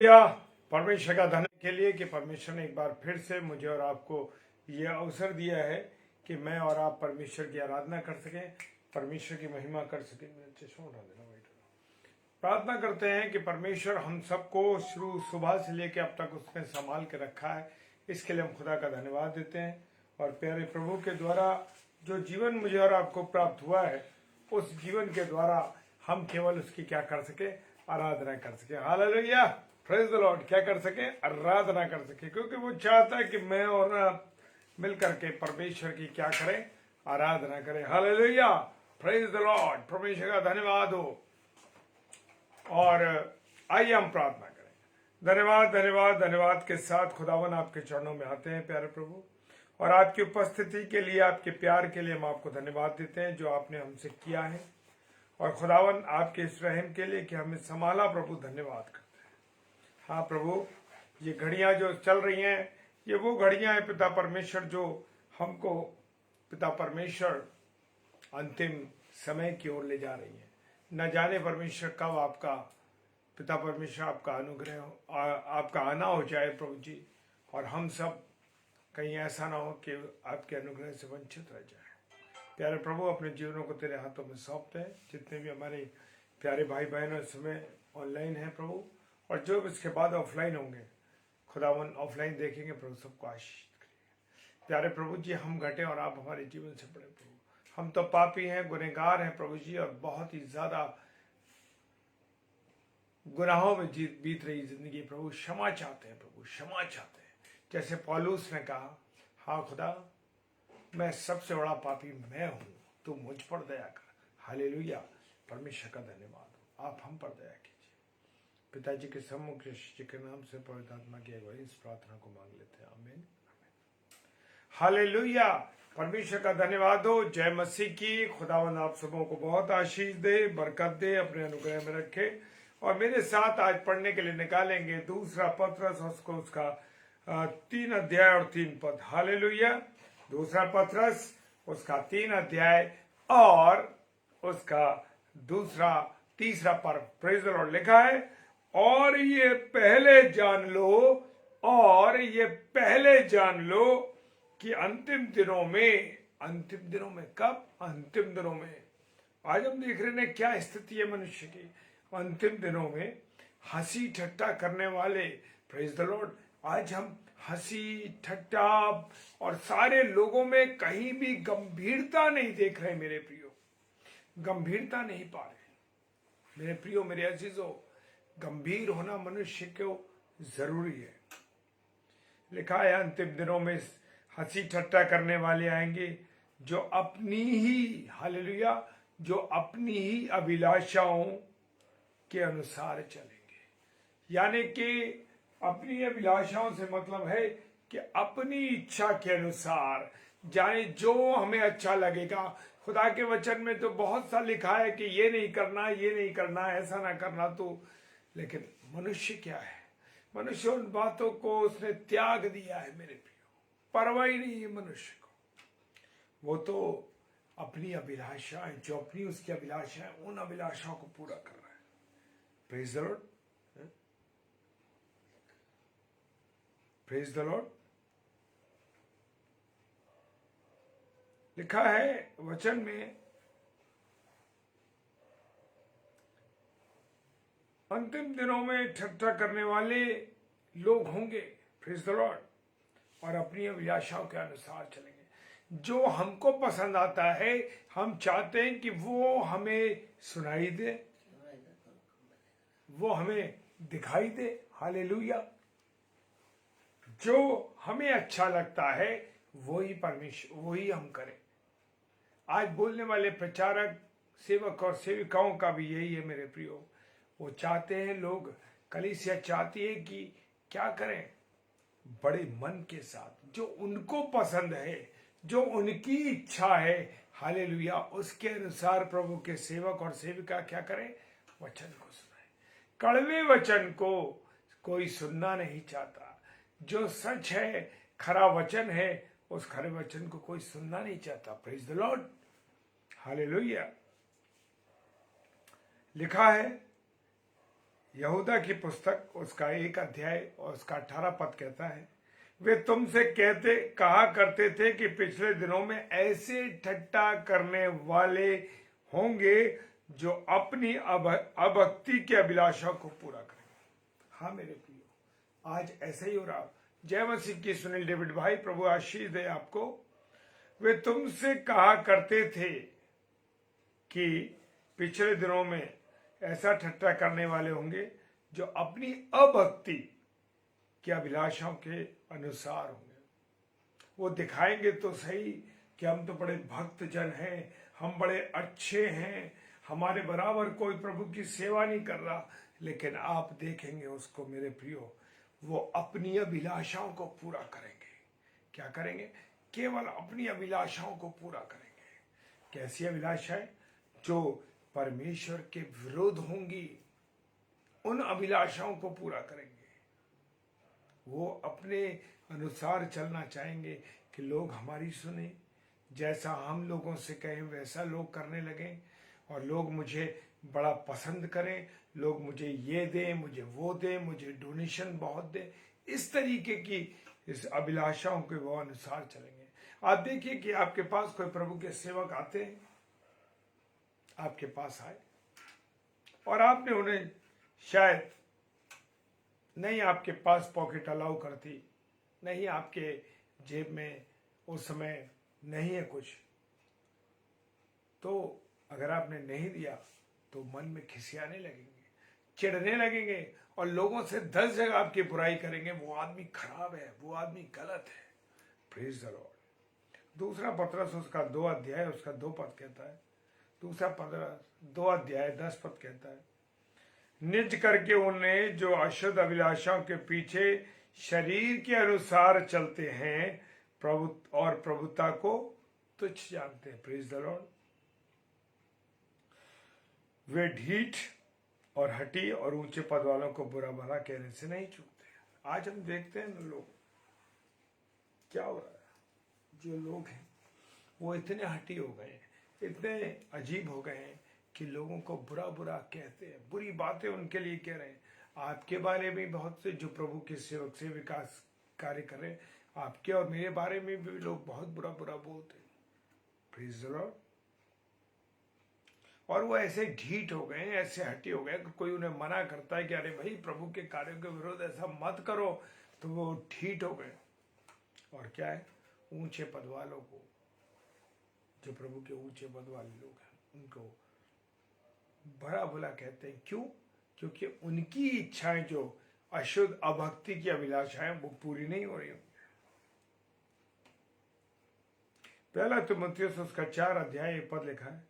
या परमेश्वर का धन्यवाद के लिए कि परमेश्वर ने एक बार फिर से मुझे और आपको ये अवसर दिया है कि मैं और आप परमेश्वर की आराधना कर सकें, परमेश्वर की महिमा कर सकें। चश्मा उठा देना। प्रार्थना करते हैं कि परमेश्वर हम सबको शुरू सुबह से लेकर अब तक उसने संभाल के रखा है, इसके लिए हम खुदा का धन्यवाद देते हैं। और प्यारे प्रभु के द्वारा जो जीवन मुझे और आपको प्राप्त हुआ है, उस जीवन के द्वारा हम केवल उसकी क्या कर सके, आराधना कर सके। Hallelujah, praise the Lord. क्या कर सके, आराधना कर सके, क्योंकि वो चाहता है कि मैं और आप मिलकर के परमेश्वर की क्या करें, आराधना करें। Hallelujah, praise the Lord. परमेश्वर का धन्यवाद हो। और आइए हम प्रार्थना करें। धन्यवाद धन्यवाद धन्यवाद के साथ खुदावन आपके चरणों में आते हैं प्यारे प्रभु, और आपकी उपस्थिति के लिए, आपके प्यार के लिए हम आपको धन्यवाद देते हैं जो आपने हमसे किया है। और खुदावन आपके इस रहम के लिए कि हमें संभाला प्रभु, धन्यवाद करते हैं। हाँ प्रभु, ये घड़ियां जो चल रही हैं, ये वो घड़ियां हैं पिता परमेश्वर जो हमको पिता परमेश्वर अंतिम समय की ओर ले जा रही है। न जाने परमेश्वर कब आपका पिता परमेश्वर आपका अनुग्रह आपका आना हो जाए प्रभु जी, और हम सब कहीं ऐसा ना हो कि आपके अनुग्रह से वंचित रह जाए। प्यारे प्रभु, अपने जीवनों को तेरे हाथों में सौंपते हैं। जितने भी हमारे प्यारे भाई बहन इस समय ऑनलाइन हैं प्रभु, और जो इसके बाद ऑफलाइन होंगे, खुदावन ऑफलाइन देखेंगे प्रभु, सबको आशीष करिए। प्यारे प्रभु जी, हम घटे और आप हमारे जीवन से बड़े प्रभु। हम तो पापी हैं, गुनहगार हैं प्रभु जी, और बहुत ही ज्यादा गुनाहों में बीत रही जिंदगी प्रभु। क्षमा चाहते हैं प्रभु, क्षमा चाहते हैं। जैसे पौलुस ने कहा, हाँ खुदा, मैं सबसे बड़ा पापी मैं हूं, तू मुझ पर दया कर। हालेलुया, परमेश्वर का धन्यवाद हो। आप हम पर दया कीजिए। पिताजी के सम्मुख यीशु के नाम से पवित्र आत्मा की अगुवाई इस प्रार्थना को मांग लेते हैं, आमीन। हालेलुया, परमेश्वर का धन्यवाद हो। जय मसीह की। खुदावंद आप सबों को बहुत आशीष दे, बरकत दे, अपने अनुग्रह में रखे। और मेरे साथ आज पढ़ने के लिए निकालेंगे दूसरा पत्रस, उसको उसका 3 अध्याय और 3 पद। हालेलुया, दूसरा पत्रस उसका 3 अध्याय और उसका तीसरा पद। प्रेज द लॉर्ड लिखा है, और ये पहले जान लो, और ये पहले जान लो कि अंतिम दिनों में कब? अंतिम दिनों में। आज हम देख रहे हैं क्या स्थिति है मनुष्य की। अंतिम दिनों में हंसी ठट्टा करने वाले, प्रेज द लॉर्ड, आज हम हंसी ठट्टा और सारे लोगों में कहीं भी गंभीरता नहीं देख रहे। मेरे प्रियो, गंभीरता नहीं पा रहे। मेरे प्रियो, मेरे अजीजों, गंभीर होना मनुष्य को जरूरी है। लिखा है, अंतिम दिनों में हंसी ठट्टा करने वाले आएंगे जो अपनी ही, हालेलुया, जो अपनी ही अभिलाषाओं के अनुसार चलेंगे। यानी कि अपनी अभिलाषाओं से मतलब है कि अपनी इच्छा के अनुसार, जाने जो हमें अच्छा लगेगा। खुदा के वचन में तो बहुत सा लिखा है कि ये नहीं करना, ये नहीं करना, ऐसा ना करना। तो लेकिन मनुष्य क्या है? मनुष्य उन बातों को उसने त्याग दिया है मेरे प्रियो। परवाह ही नहीं है मनुष्य को। वो तो अपनी अभिलाषाएं, जो अपनी उसकी अभिलाषाएं, उन अभिलाषाओं को पूरा कर रहा है। Praise the Lord, praise the Lord. लिखा है वचन में, अंतिम दिनों में ठट्ठा करने वाले लोग होंगे, प्रेज द लॉर्ड, और अपनी अभिलाषाओं के अनुसार चलेंगे। जो हमको पसंद आता है, हम चाहते हैं कि वो हमें सुनाई दे, वो हमें दिखाई दे। हालेलुया, जो हमें अच्छा लगता है वही परमेश्वर, वही हम करें। आज बोलने वाले प्रचारक, सेवक और सेविकाओं का भी यही है मेरे प्रियो। वो चाहते हैं, लोग, कलीसिया चाहती है कि क्या करें, बड़े मन के साथ, जो उनको पसंद है, जो उनकी इच्छा है, हालेलुया, उसके अनुसार प्रभु के सेवक और सेविका क्या करें, वचन को सुनाए। कड़वे वचन को कोई सुनना नहीं चाहता। जो सच है, खरा वचन है, उस खरे वचन को कोई सुनना नहीं चाहता। Praise the Lord, hallelujah. लिखा है, यहूदा की पुस्तक उसका 1 अध्याय और उसका 18 पद कहता है, वे तुमसे कहा करते थे कि पिछले दिनों में ऐसे ठट्टा करने वाले होंगे जो अपनी अभक्ति की अभिलाषा को पूरा करेंगे। हाँ मेरे प्रियो, आज ऐसा ही हो रहा। जय मसीह की सुनील डेविड भाई, प्रभु आशीष दे आपको। वे तुमसे कहा करते थे कि पिछले दिनों में ऐसा ठट्टा करने वाले होंगे जो अपनी अभक्ति की अभिलाषाओं के अनुसार होंगे। वो दिखाएंगे तो सही कि हम तो बड़े भक्त जन हैं, हम बड़े अच्छे हैं, हमारे बराबर कोई प्रभु की सेवा नहीं कर रहा, लेकिन आप देखेंगे उसको मेरे प्रियो, वो अपनी अभिलाषाओं को पूरा करेंगे। क्या करेंगे? केवल अपनी अभिलाषाओं को पूरा करेंगे। कैसी अभिलाषाएं? जो परमेश्वर के विरोध होंगी, उन अभिलाषाओं को पूरा करेंगे। वो अपने अनुसार चलना चाहेंगे कि लोग हमारी सुने, जैसा हम लोगों से कहें वैसा लोग करने लगें, और लोग मुझे बड़ा पसंद करें, लोग मुझे ये दें, मुझे वो दें, मुझे डोनेशन बहुत दें। इस तरीके की इस अभिलाषाओं के वो अनुसार चलेंगे। आप देखिए कि आपके पास कोई प्रभु के सेवक आते हैं, आपके पास आए और आपने उन्हें शायद नहीं, आपके पास पॉकेट अलाउ करती नहीं, आपके जेब में उस समय नहीं है कुछ, तो अगर आपने नहीं दिया तो मन में खिसियाने लगेंगे, चिढ़ने लगेंगे और लोगों से 10 जगह आपकी बुराई करेंगे। वो आदमी खराब है, वो आदमी गलत है। Praise the Lord. दूसरा पतरस उसका 2 अध्याय उसका 2 पद कहता है, दूसरा पतरस 2 अध्याय 10 पद कहता है, निज करके उन्हें जो अशुद्ध अभिलाषाओं के पीछे शरीर के अनुसार चलते हैं प्रभुता को तुच्छ जानते हैं। Praise the Lord. वे ढीठ और हटी और ऊंचे पद वालों को बुरा भला कहने से नहीं चूकते। आज हम देखते हैं ना, लोग क्या हो रहा है, जो लोग हैं वो इतने हटी हो गए हैं, इतने अजीब हो गए हैं कि लोगों को बुरा बुरा कहते हैं, बुरी बातें उनके लिए कह रहे हैं। आपके बारे में बहुत से जो प्रभु के सेवक से विकास कार्य कर रहे हैं, आपके और मेरे बारे में भी लोग बहुत बुरा बुरा बोलते हैं। Praise the Lord. और वो ऐसे ढीठ हो गए, ऐसे हटी हो गए कि कोई उन्हें मना करता है कि अरे भाई प्रभु के कार्यों के विरोध ऐसा मत करो, तो वो ढीठ हो गए। और क्या है? ऊंचे पद वालों को, जो प्रभु के ऊंचे पद वाले लोग हैं, उनको बड़ा भला कहते हैं। क्यों? क्योंकि उनकी इच्छाएं, जो अशुद्ध अभक्ति की अभिलाषाएं, वो पूरी नहीं हो रही। पहला तिमुथियुस उसका 4 अध्याय 1 पद लिखा है,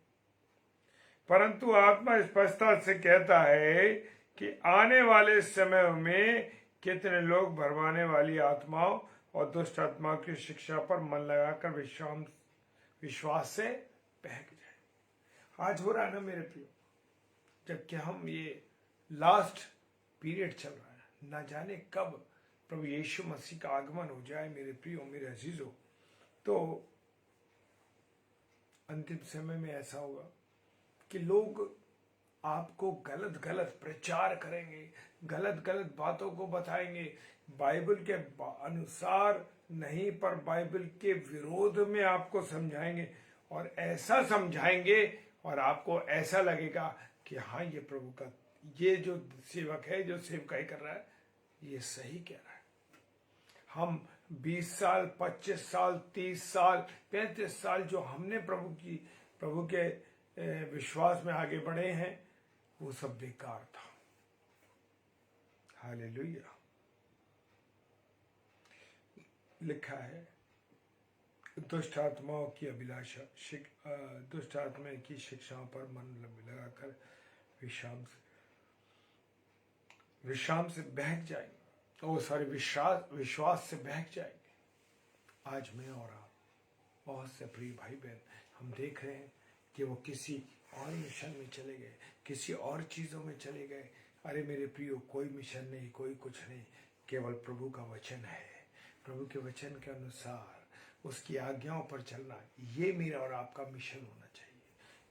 परंतु आत्मा स्पष्टता से कहता है कि आने वाले समय में कितने लोग भरमाने वाली आत्माओं और दुष्ट आत्माओं की शिक्षा पर मन लगाकर विश्वास से बहक जाए। आज हो रहा है ना मेरे प्रियो, जबकि हम ये लास्ट पीरियड चल रहा है, ना जाने कब प्रभु यीशु मसीह का आगमन हो जाए मेरे प्रियो, मेरे अजीजों। तो अंतिम समय में ऐसा होगा कि लोग आपको गलत गलत प्रचार करेंगे, गलत गलत बातों को बताएंगे, बाइबल के अनुसार नहीं पर बाइबल के विरोध में आपको समझाएंगे, और ऐसा समझाएंगे और आपको ऐसा लगेगा कि हाँ, ये प्रभु का, ये जो सेवक है, जो सेवकाई कर रहा है, ये सही कह रहा है। हम 20 साल 25 साल 30 साल 35 साल जो हमने प्रभु के विश्वास में आगे बढ़े हैं, वो सब बेकार था। हालेलुया। लिखा है, दुष्ट आत्माओं की अभिलाषा, दुष्ट आत्मा की शिक्षाओं पर मन लगाकर विश्राम से बहक जाएंगे, और सारे विश्वास से बहक जाएंगे। आज मैं और आप, बहुत से प्रिय भाई बहन, हम देख रहे हैं कि वो किसी और मिशन में चले गए, किसी और चीजों में चले गए। अरे मेरे प्रियो, कोई मिशन नहीं, कोई कुछ नहीं, केवल प्रभु का वचन है। प्रभु के वचन के अनुसार उसकी आज्ञाओं पर चलना, ये मेरा और आपका मिशन होना चाहिए।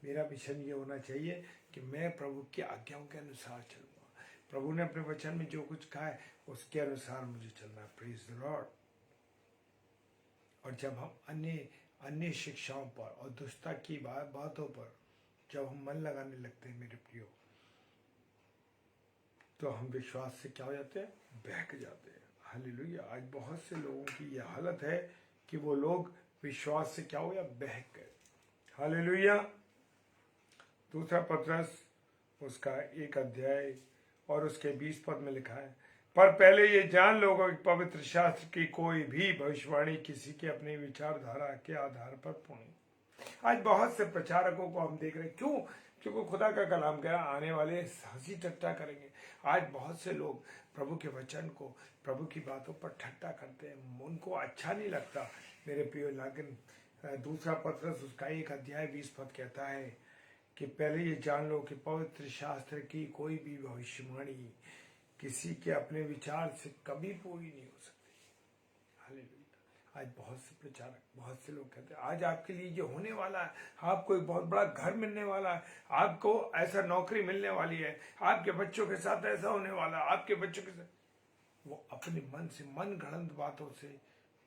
मेरा मिशन ये होना चाहिए कि मैं प्रभु की आज्ञाओं के अनुसार चलूंगा, प्रभु ने अपने वचन में जो कुछ कहा है उसके अनुसार मुझे चलना है। Praise the Lord. और जब हम अन्य शिक्षाओं पर और दुष्टता की बातों पर जब हम मन लगाने लगते हैं मेरे प्रियो, तो हम विश्वास से क्या हो जाते हैं? बहक जाते हैं। हालेलुया। आज बहुत से लोगों की यह हालत है कि वो लोग विश्वास से क्या हो गया? बहक गए। हालेलुया। दूसरा पत्रस उसका 1 अध्याय और उसके 20 पद में लिखा है, पर पहले ये जान लो कि पवित्र शास्त्र की कोई भी भविष्यवाणी किसी के अपनी विचारधारा के आधार पर पूर्ण। आज बहुत से प्रचारकों को हम देख रहे हैं। क्यों? क्योंकि खुदा का कलाम कह रहा आने वाले हंसी ठट्टा करेंगे। आज बहुत से लोग प्रभु के वचन को, प्रभु की बातों पर ठट्टा करते हैं, उनको अच्छा नहीं लगता मेरे प्रिय। लेकिन दूसरा पत्रस उसका 1 अध्याय 20 पद कहता है कि पहले ये जान लो कि पवित्र शास्त्र की कोई भी भविष्यवाणी किसी के अपने विचार से कभी पूरी नहीं हो सकती। हालेलुया। आज बहुत से प्रचारक, बहुत से लोग कहते हैं आज आपके लिए ये होने वाला है, आपको एक बहुत बड़ा घर मिलने वाला है, आपको ऐसा नौकरी मिलने वाली है, आपके बच्चों के साथ ऐसा होने वाला है, आपके बच्चों के साथ। वो अपने मन से, मन गढ़ंत बातों से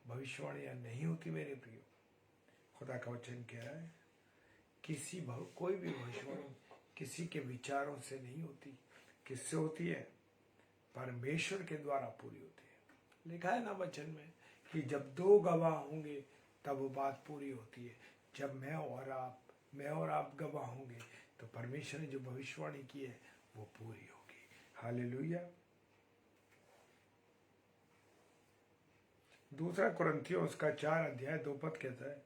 भविष्यवाणियां नहीं होती मेरे प्रियो। खुदा का वचन कह रहा है कोई भी भविष्यवाणी किसी के विचारों से नहीं होती। किससे होती है? परमेश्वर के द्वारा पूरी होती है। लिखा है ना वचन में कि जब 2 गवाह होंगे तब वो बात पूरी होती है। जब मैं और आप गवाह होंगे तो परमेश्वर ने जो भविष्यवाणी की है वो पूरी होगी। हालेलुया। दूसरा कुरिन्थियों उसका 4 अध्याय 2 पद कहता है,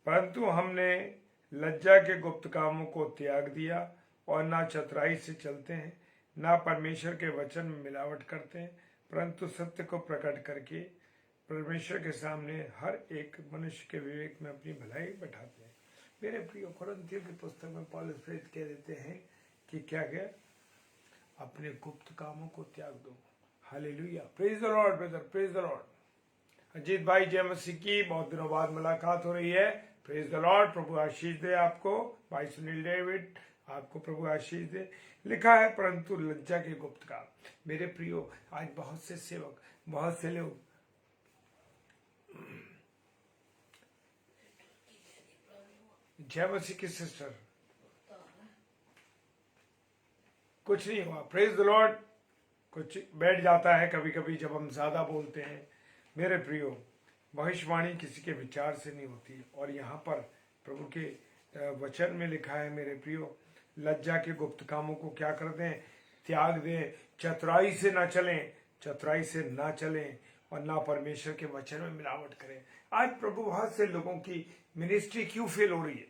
परंतु हमने लज्जा के गुप्त कामों को त्याग दिया और ना चतुराई से चलते हैं, ना परमेश्वर के वचन में मिलावट करते हैं, परंतु सत्य को प्रकट करके परमेश्वर के सामने हर एक मनुष्य के विवेक में अपनी भलाई बैठाते हैं। मेरे प्रिय, कुरिन्थियों की पुस्तक में पौलुस प्रेरित कह देते हैं कि क्या अपने गुप्त कामों को त्याग दो। Hallelujah. Praise the Lord brother, praise the Lord. Ajit भाई, जय मसीह की। बहुत दिनों बाद मुलाकात हो रही है। Praise the Lord. प्रभु आशीष दे आपको। भाई सुनील डेविड, आपको प्रभु आशीष दे। लिखा है परंतु लज्जा के गुप्त काम। मेरे प्रियो, आज बहुत से सेवक, बहुत से लोग जय मसीह की सिस्टर, कुछ नहीं हुआ। Praise the Lord. कुछ बैठ जाता है कभी कभी जब हम ज्यादा बोलते हैं। मेरे प्रियो, भविष्यवाणी किसी के विचार से नहीं होती। और यहाँ पर प्रभु के वचन में लिखा है मेरे प्रियो, लज्जा के गुप्त कामों को क्या कर दें? त्याग दें। चतुराई से ना चलें, चतुराई से ना चलें और ना परमेश्वर के वचन में मिलावट करें। आज प्रभु बहुत से लोगों की मिनिस्ट्री क्यों फेल हो रही है?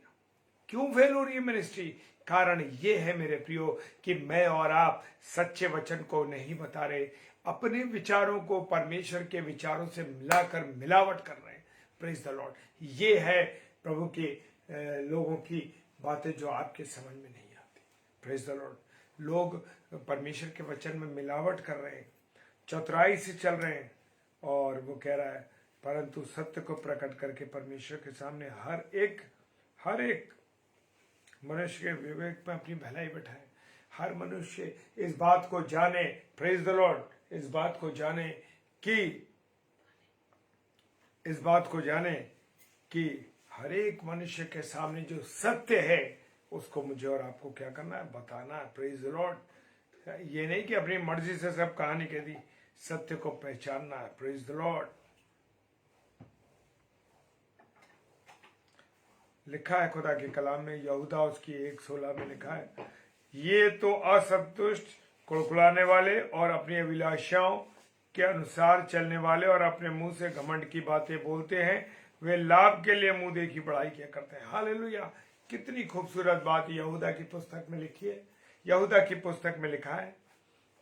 क्यों फेल हो रही है मिनिस्ट्री? कारण ये है मेरे प्रियो कि मैं और आप सच्चे वचन को नहीं बता रहे, अपने विचारों को परमेश्वर के विचारों से मिलाकर मिलावट कर रहे हैं। Praise the Lord. ये है प्रभु के लोगों की बातें जो आपके समझ में नहीं आती। Praise the Lord. लोग परमेश्वर के वचन में मिलावट कर रहे हैं, चतुराई से चल रहे हैं। और वो कह रहा है परंतु सत्य को प्रकट करके परमेश्वर के सामने हर एक मनुष्य के विवेक में अपनी भलाई बैठाए। हर मनुष्य इस बात को जाने, प्रेज द लॉर्ड, इस बात को जाने कि हर एक मनुष्य के सामने जो सत्य है उसको मुझे और आपको क्या करना है? बताना है। Praise the Lord. ये नहीं कि अपनी मर्जी से सब कहानी कह दी, सत्य को पहचानना है। Praise the Lord. लिखा है खुदा के कलाम में, यहूदा उसकी 1:16 में लिखा है, ये तो असंतुष्ट, कुड़कुड़ाने वाले और अपनी अभिलाषाओं के अनुसार चलने वाले और अपने मुंह से घमंड की बातें बोलते हैं, वे लाभ के लिए मुंह देखी बड़ाई किया करते हैं। हालेलुया। कितनी खूबसूरत बात यहूदा की पुस्तक में लिखी है। यहूदा की पुस्तक में लिखा है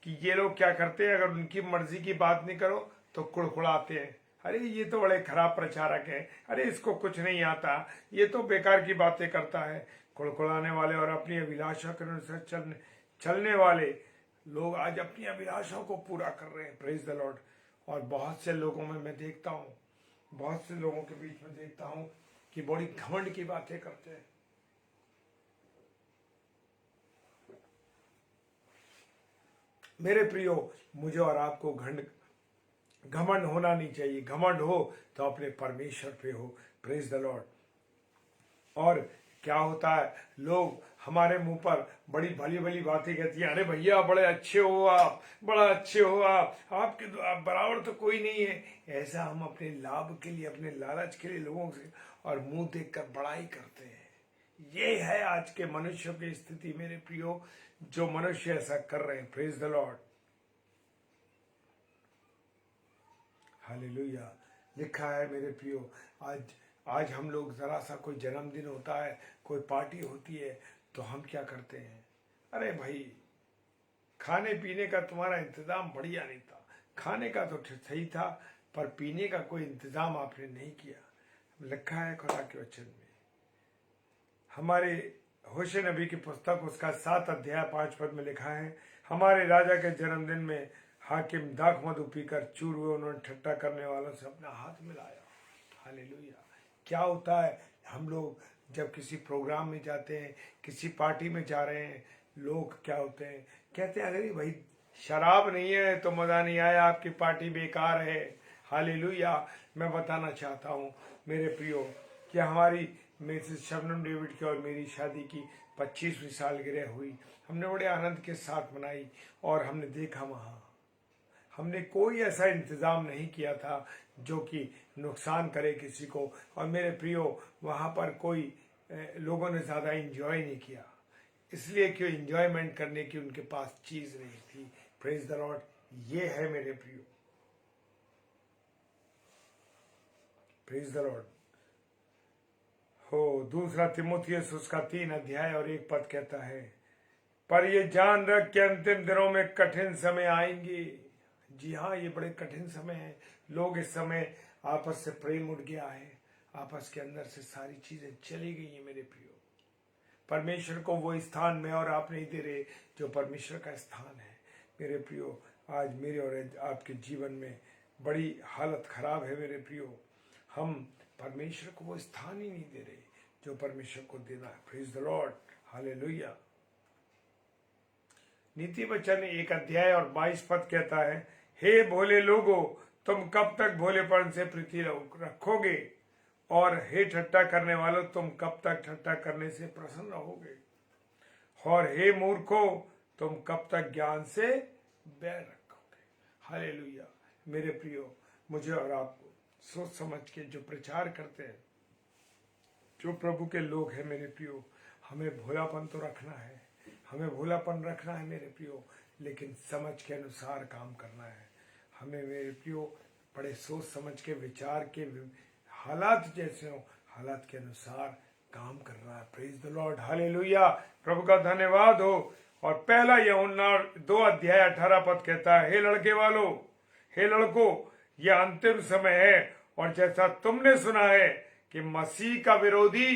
कि ये लोग क्या करते हैं, अगर उनकी मर्जी की बात नहीं करो तो कुड़कुड़ाते हैं। अरे ये तो बड़े खराब प्रचारक है, अरे इसको कुछ नहीं आता, ये तो बेकार की बातें करता है। कुड़कुड़ाने वाले और अपनी अभिलाषा के अनुसार चलने वाले लोग आज अपनी अभिलाषाओं को पूरा कर रहे हैं। Praise the Lord. और बहुत से लोगों में मैं देखता हूँ, बहुत से लोगों के बीच में देखता हूँ कि बड़ी घमंड की बातें करते हैं। मेरे प्रियो, मुझे और आपको घमंड होना नहीं चाहिए। घमंड हो तो अपने परमेश्वर पे हो। Praise the Lord. और क्या होता है, लोग हमारे मुंह पर बड़ी भली भली बातें कहती हैं, अरे भैया बड़े अच्छे हो आप, बड़ा अच्छे हो आपके तो आप बराबर तो कोई नहीं है। ऐसा हम अपने लाभ के लिए, अपने लालच के लिए लोगों से और मुंह देखकर बड़ाई करते हैं। ये है आज के मनुष्य की स्थिति मेरे प्रियो, जो मनुष्य ऐसा कर रहे हैं। Praise the Lord, hallelujah. लिखा है मेरे प्रियो, आज हम लोग जरा सा कोई जन्मदिन होता है, कोई पार्टी होती है, तो हम क्या करते हैं, अरे भाई खाने पीने का तुम्हारा इंतजाम बढ़िया नहीं था। खाने का तो सही था, पर पीने का कोई इंतजाम आपने नहीं किया। लिखा है खुदा के वचन में, हमारे होशे नबी की पुस्तक उसका 7 अध्याय 5 पद में लिखा है, हमारे राजा के जन्मदिन में हाकिम दाख मधु पीकर चूर हुए, उन्होंने ठट्टा करने वालों से अपना हाथ मिलाया। हालेलुया। क्या होता है, हम लोग जब किसी प्रोग्राम में जाते हैं, किसी पार्टी में जा रहे हैं, लोग क्या होते हैं, कहते हैं अरे भाई शराब नहीं है तो मजा नहीं आया, आपकी पार्टी बेकार है। हालेलुया। मैं बताना चाहता हूँ मेरे प्रियो कि हमारी मिसेस शबनम डेविड की और मेरी शादी की 25वीं सालगिरह हुई। हमने बड़े आनंद के साथ मनाई और हमने देखा वहाँ हमने कोई ऐसा इंतज़ाम नहीं किया था जो कि नुकसान करे किसी को। और मेरे प्रियो, वहाँ पर कोई लोगों ने ज़्यादा इंजॉय नहीं किया, इसलिए कि इंजॉयमेंट करने की उनके पास चीज़ नहीं थी। Praise the Lord. ये है मेरे प्रियो, प्रेज द लॉर्ड। हो, दूसरा तिमुथियुस उसका 3 अध्याय और 1 पद कहता है, पर ये जान रख के अंतिम दिनों में कठिन समय आएंगे। जी हाँ, ये बड़े कठिन समय है। लोग इस समय आपस से प्रेम उठ गया है, आपस के अंदर से सारी चीजें चली गई हैं मेरे प्रियो। परमेश्वर को वो स्थान में और आप नहीं दे रहे जो परमेश्वर का स्थान है। मेरे प्रियो, आज मेरे और आपके जीवन में बड़ी हालत खराब है मेरे प्रियो। हम परमेश्वर को वो स्थान ही नहीं दे रहे जो परमेश्वर को देना है। Praise the Lord, hallelujah. नीति वचन 1 अध्याय और 22 पद कहता है, हे भोले लोगों, तुम कब तक भोलेपन से प्रीति रखोगे, और हे ठट्टा करने वालों, तुम कब तक ठट्टा करने से प्रसन्न रहोगे, और हे मूर्खों, तुम कब तक ज्ञान से बैर रखोगे। हालेलुया। मेरे प्रियो, मुझे और आपको सोच समझ के जो प्रचार करते हैं, जो प्रभु के लोग हैं मेरे प्रियो, हमें भोलापन तो रखना है, हमें भोलापन रखना है मेरे प्रियो, लेकिन समझ के अनुसार काम करना है। हमें मेरे प्रियो बड़े सोच समझ के, विचार के, हालात जैसे हो हालात के अनुसार काम करना है। Praise the Lord, hallelujah. प्रभु का धन्यवाद हो। और पहला यूहन्ना 2 अध्याय 18 पद कहता है, हे लड़के वालों, हे लड़कों, यह अंतिम समय है, और जैसा तुमने सुना है कि मसीह का विरोधी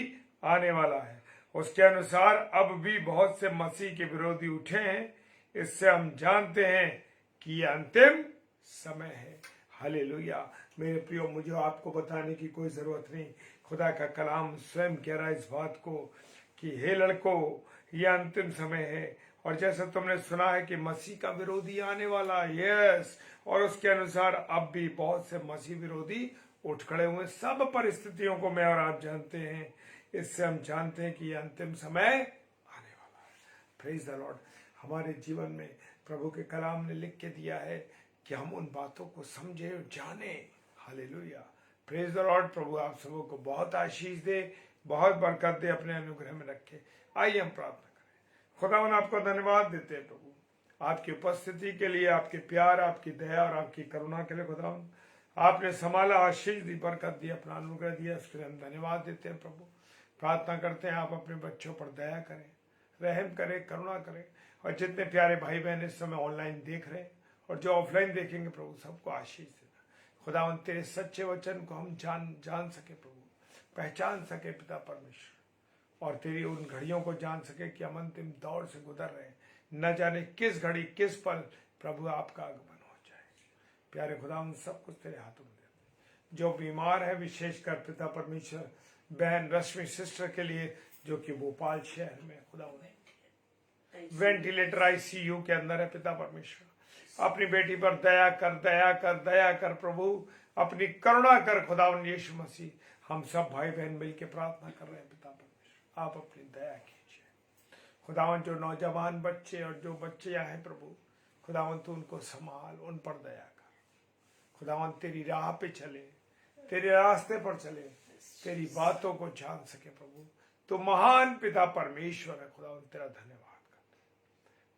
आने वाला है, उसके अनुसार अब भी बहुत से मसीह के विरोधी उठे हैं। इससे हम जानते हैं कि यह अंतिम समय है। हालेलुया। मेरे प्रियो, मुझे आपको बताने की कोई जरूरत नहीं, खुदा का कलाम स्वयं कह रहा है इस बात को कि हे लड़कों, यह अंतिम समय है, और जैसा तुमने सुना है कि मसीह का विरोधी आने वाला, यस, और उसके अनुसार अब भी बहुत से मसीह विरोधी उठ खड़े हुए। सब परिस्थितियों को मैं और आप जानते हैं, इससे हम जानते हैं कि यह अंतिम समय आने वाला है। Praise the Lord. हमारे जीवन में प्रभु के कलाम ने लिख के दिया है कि हम उन बातों को समझे, जाने। हालेलुया। Praise the Lord. प्रभु आप सबों को बहुत आशीष दे, बहुत बरकत दे, अपने अनुग्रह में रखे। आइए हम प्रार्थना करें। खुदावन आपको धन्यवाद देते हैं प्रभु, आपकी उपस्थिति के लिए, आपके प्यार, आपकी दया और आपकी करुणा के लिए। खुदावन आपने संभाला, आशीष दी, बरकत दी, अपना अनुग्रह दिया, इसके लिए हम धन्यवाद देते हैं प्रभु। प्रार्थना करते हैं आप अपने बच्चों पर दया करें, रहम करें, करुणा करें। और जितने प्यारे भाई बहन इस समय ऑनलाइन देख रहे हैं और जो ऑफलाइन देखेंगे, प्रभु सबको आशीष देना। खुदावन तेरे सच्चे वचन को हम जान सके प्रभु, पहचान सके पिता परमेश्वर, और तेरी उन घड़ियों को जान सके कि हम अंतिम दौर से गुजर रहे हैं। न जाने किस घड़ी, किस पल प्रभु आपका आगमन हो जाए। प्यारे खुदावन सब कुछ तेरे हाथों में देते। जो बीमार है, विशेषकर पिता परमेश्वर बहन रश्मि सिस्टर के लिए, जो कि भोपाल शहर में खुदावन वेंटिलेटर ICU के अंदर है, पिता परमेश्वर अपनी बेटी पर दया कर, दया कर, दया कर प्रभु, अपनी करुणा कर खुदावन यीशु मसीह। हम सब भाई बहन मिलकर प्रार्थना कर रहे हैं पिता परमेश्वर, आप अपनी दया कीजिए खुदावन। जो नौजवान बच्चे और जो बच्चियां हैं प्रभु, खुदावन तू उनको संभाल, उन पर दया कर खुदावन। तेरी राह पे चले, तेरे रास्ते पर चले, तेरी बातों को जान सके प्रभु। तो महान पिता परमेश्वर है खुदावन, तेरा धन्यवाद करते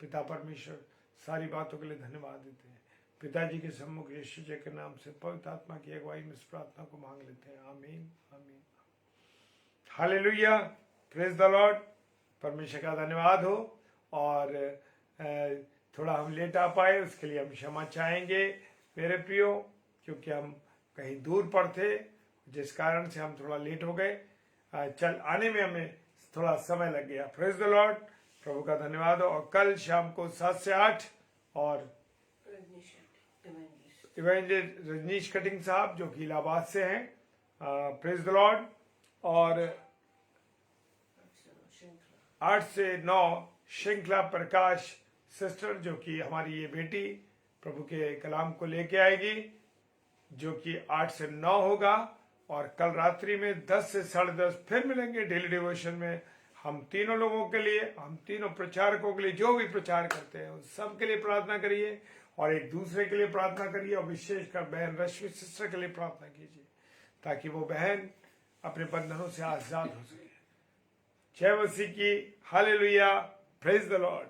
पिता परमेश्वर। सारी बातों के लिए धन्यवाद देते हैं पिताजी के सम्मुख यीशु जी के नाम से पवित्र आत्मा की अगुवाई में इस प्रार्थना को मांग लेते हैं। आमीन आमीन हालेलुया, प्रेज द लॉर्ड। परमेश्वर का धन्यवाद हो। और थोड़ा हम लेट आ पाए उसके लिए हम क्षमा चाहेंगे मेरे प्रियो, क्योंकि हम कहीं दूर पर थे जिस कारण से हम थोड़ा लेट हो गए। चल आने में हमें थोड़ा समय लग गया। प्रेज द लॉर्ड, प्रभु का धन्यवाद हो। और कल शाम को 7 से 8 और इवेंजलिस्ट रजनीश कटिंग साहब जो कि इलाहाबाद से हैं, प्रेज द लॉर्ड। और 8 से 9 श्रृंखला प्रकाश सिस्टर जो कि हमारी ये बेटी प्रभु के कलाम को लेके आएगी, जो कि 8 से 9 होगा। और कल रात्रि में 10 से 10:30 फिर मिलेंगे डेली डिवोशन में। हम तीनों लोगों के लिए, हम तीनों प्रचारकों के लिए, जो भी प्रचार करते हैं उन सब के लिए प्रार्थना करिए और एक दूसरे के लिए प्रार्थना करिए। और विशेषकर बहन रश्मि सिस्टर के लिए प्रार्थना कीजिए ताकि वो बहन अपने बंधनों से आजाद हो सके। जय मसीह की, हालेलुया, प्रेज द लॉर्ड।